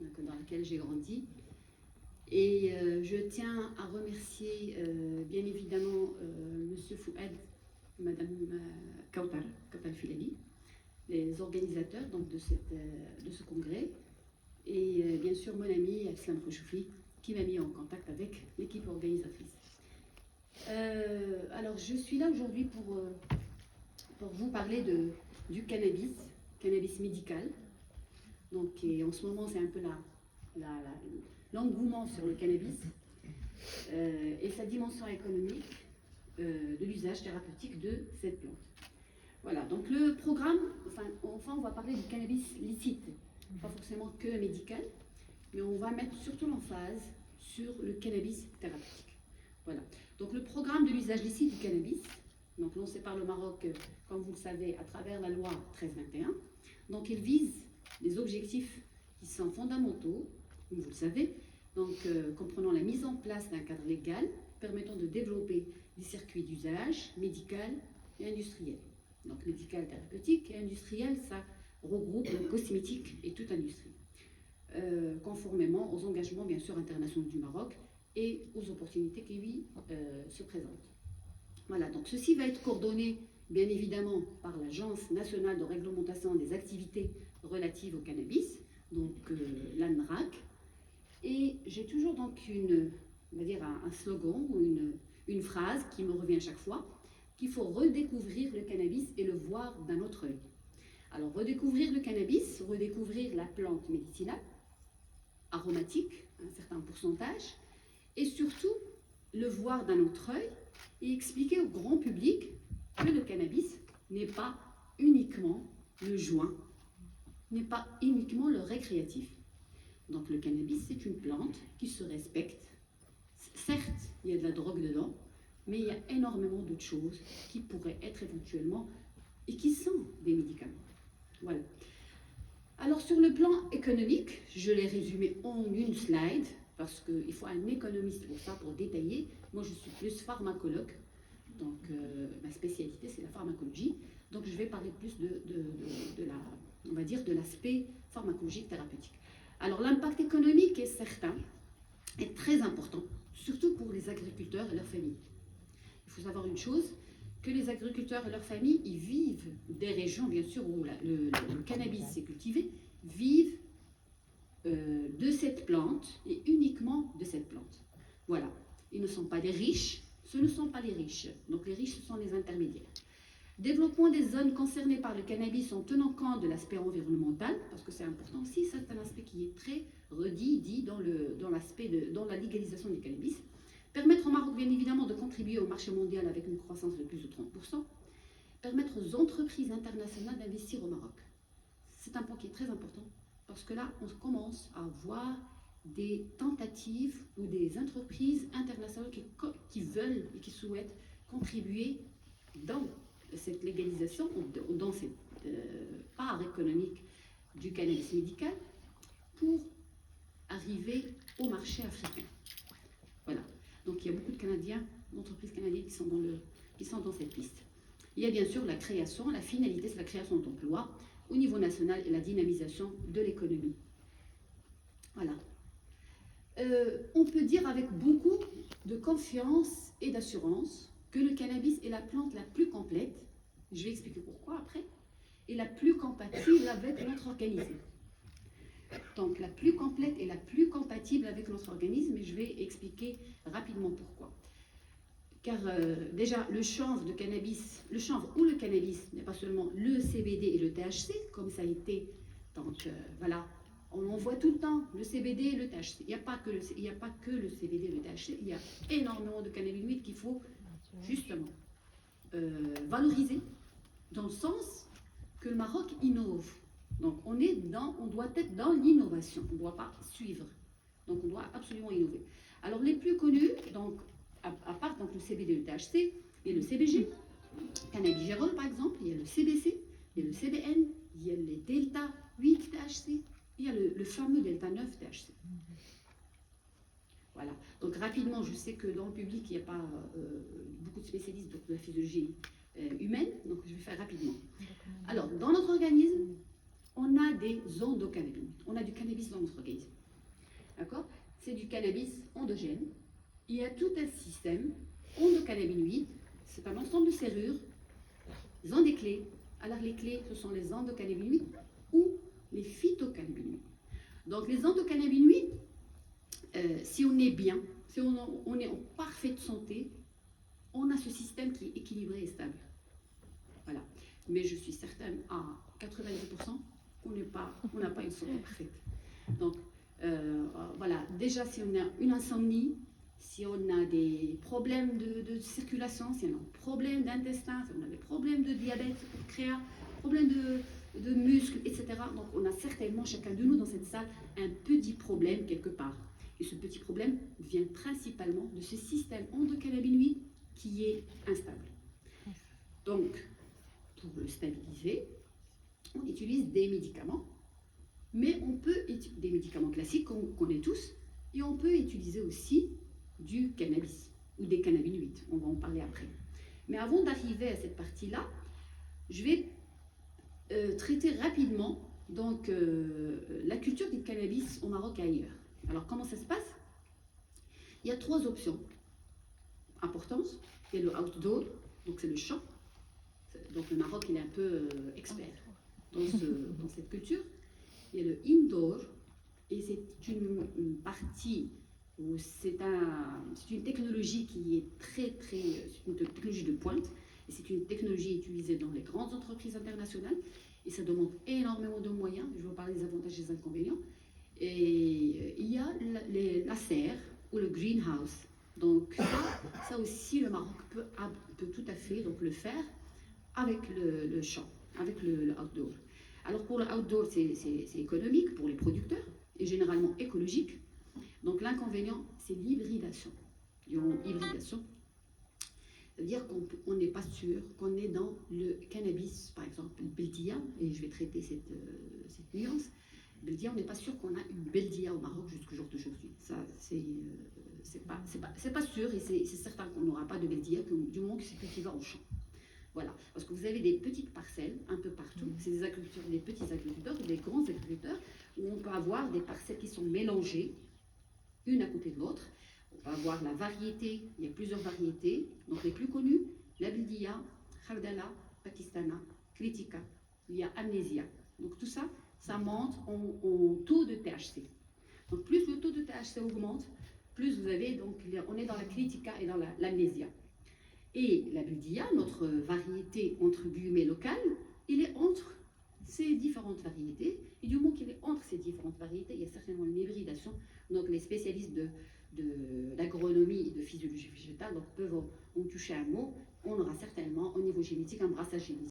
donc, dans laquelle j'ai grandi. Et je tiens à remercier bien évidemment Monsieur Fouad, Madame Kautar Filali, les organisateurs donc, de ce congrès, et bien sûr mon ami Aslam Khouchoufi qui m'a mis en contact avec l'équipe organisatrice. Alors je suis là aujourd'hui pour vous parler du cannabis médical. Donc, et en ce moment c'est un peu l'engouement sur le cannabis et sa dimension économique de l'usage thérapeutique de cette plante. Voilà, donc le programme, enfin on va parler du cannabis licite, pas forcément que médical, mais on va mettre surtout l'emphase sur le cannabis thérapeutique. Voilà, donc le programme de l'usage licite du cannabis, donc lancé par le Maroc, comme vous le savez, à travers la loi 1321, donc il vise des objectifs qui sont fondamentaux, comme vous le savez, donc comprenant la mise en place d'un cadre légal permettant de développer des circuits d'usage médical et industriel. Donc médical, thérapeutique et industriel, ça regroupe le cosmétique et toute industrie, conformément aux engagements bien sûr internationaux du Maroc et aux opportunités qui lui se présentent. Voilà, donc ceci va être coordonné bien évidemment par l'Agence nationale de réglementation des activités relatives au cannabis, donc l'ANRAC. Et j'ai toujours donc on va dire un slogan ou une phrase qui me revient à chaque fois, qu'il faut redécouvrir le cannabis et le voir d'un autre œil. Alors redécouvrir le cannabis, redécouvrir la plante médicinale, aromatique, un certain pourcentage, et surtout le voir d'un autre œil et expliquer au grand public que le cannabis n'est pas uniquement le joint, n'est pas uniquement le récréatif. Donc le cannabis, c'est une plante qui se respecte. Certes, il y a de la drogue dedans, mais il y a énormément d'autres choses qui pourraient être éventuellement et qui sont des médicaments. Voilà. Alors sur le plan économique, je l'ai résumé en une slide, parce qu'il faut un économiste pour ça, pour détailler. Moi, je suis plus pharmacologue, donc ma spécialité, c'est la pharmacologie. Donc je vais parler plus on va dire, de l'aspect pharmacologique thérapeutique. Alors l'impact économique est certain, est très important, surtout pour les agriculteurs et leurs familles. Il faut savoir une chose, que les agriculteurs et leurs familles, ils vivent des régions, bien sûr, où le cannabis est cultivé, vivent de cette plante et uniquement de cette plante. Voilà. Ils ne sont pas des riches, ce ne sont pas les riches. Donc les riches, ce sont les intermédiaires. Développement des zones concernées par le cannabis en tenant compte de l'aspect environnemental, parce que c'est important aussi, ça c'est un aspect qui est très dit dans la légalisation du cannabis. Permettre au Maroc, bien évidemment, de contribuer au marché mondial avec une croissance de plus de 30%. Permettre aux entreprises internationales d'investir au Maroc. C'est un point qui est très important, parce que là, on commence à voir des tentatives ou des entreprises internationales qui veulent et qui souhaitent contribuer dans cette légalisation, dans cette part économique du cannabis médical pour arriver au marché africain. Voilà. Donc il y a beaucoup de Canadiens, d'entreprises canadiennes qui sont dans cette piste. Il y a bien sûr la création, la finalité, c'est la création d'emplois au niveau national et la dynamisation de l'économie. Voilà. On peut dire avec beaucoup de confiance et d'assurance que le cannabis est la plante la plus complète, je vais expliquer pourquoi après, et la plus compatible avec notre organisme. Donc la plus complète et la plus compatible avec notre organisme, et je vais expliquer rapidement pourquoi. Car déjà, le chanvre ou le cannabis n'est pas seulement le CBD et le THC, comme ça a été, donc voilà, on en voit tout le temps, le CBD et le THC. Il n'y a pas que le CBD et le THC, il y a énormément de cannabinoïdes qu'il faut justement valoriser, dans le sens que le Maroc innove. Donc on doit être dans l'innovation, on ne doit pas suivre. Donc on doit absolument innover. Alors les plus connus, donc à part donc, le CBD et le THC, il y a le CBG, cannabigérol par exemple, il y a le CBC, il y a le CBN, il y a les Delta 8 THC, il y a le fameux Delta 9 THC. Voilà. Donc rapidement, je sais que dans le public, il n'y a pas beaucoup de spécialistes de la physiologie humaine, donc je vais faire rapidement. Alors, dans notre organisme, on a des endocannabinoïdes. On a du cannabis dans notre organisme. cannabis endogène. Il y a tout un système endocannabinoïde, c'est un ensemble de serrures, ils ont des clés. Alors les clés, ce sont les endocannabinoïdes ou les phytocannabinoïdes. Donc les endocannabinoïdes, si on est bien, si on est en parfaite santé, on a ce système qui est équilibré et stable. Voilà. Mais je suis certaine à 90% qu'on n'a pas une santé parfaite. Donc voilà, déjà si on a une insomnie, si on a des problèmes de circulation, si on a des problèmes d'intestin, si on a des problèmes de diabète, créa, problèmes de muscles, etc. Donc on a certainement, chacun de nous dans cette salle, un petit problème quelque part. Et ce petit problème vient principalement de ce système endocannabinoïde qui est instable. Donc, pour le stabiliser, on utilise des médicaments, mais on peut utiliser des médicaments classiques qu'on connaît tous, et on peut utiliser aussi du cannabis ou des cannabinoïdes. On va en parler après. Mais avant d'arriver à cette partie-là, je vais traiter rapidement donc, la culture du cannabis au Maroc et ailleurs. Alors, comment ça se passe? Il y a 3 options importantes. Il y a le outdoor, donc c'est le champ. Donc le Maroc, il est un peu expert dans cette culture. Il y a le indoor, et c'est une partie où c'est une technologie qui est c'est une technologie de pointe, et c'est une technologie utilisée dans les grandes entreprises internationales, et ça demande énormément de moyens. Je vais vous parler des avantages et des inconvénients. Et il y a la serre ou le greenhouse. Donc ça aussi, le Maroc peut tout à fait donc, le faire avec le champ, avec le outdoor. Alors pour le outdoor, c'est économique pour les producteurs et généralement écologique. Donc l'inconvénient, c'est l'hybridation. Hybridation, c'est-à-dire qu'on n'est pas sûr qu'on est dans le cannabis, par exemple, le beldia, et je vais traiter cette nuance. Beldia, on n'est pas sûr qu'on a une beldia au Maroc jusqu'au jour d'aujourd'hui. Ça, c'est pas sûr, et c'est certain qu'on n'aura pas de beldia du moment que c'est cultivé en champ. Voilà, parce que vous avez des petites parcelles un peu partout. C'est des agriculteurs, des petits agriculteurs, des grands agriculteurs, où on peut avoir des parcelles qui sont mélangées, une à côté de l'autre. On peut avoir la variété, il y a plusieurs variétés. Donc les plus connues, la Bildia, Khardala, Pakistana, Kritika, il y a Amnesia. Donc tout ça, ça monte en taux de THC. Donc plus le taux de THC augmente, plus vous avez, donc on est dans la Kritika et dans l'Amnesia. Et la Bildia, notre variété entre guillemets locale, il est entre ces différentes variétés. Et du moment qu'il est entre ces différentes variétés, il y a certainement une hybridation. Donc les spécialistes d'agronomie et de physiologie végétale donc, peuvent en toucher un mot. On aura certainement au niveau génétique un brassage génétique.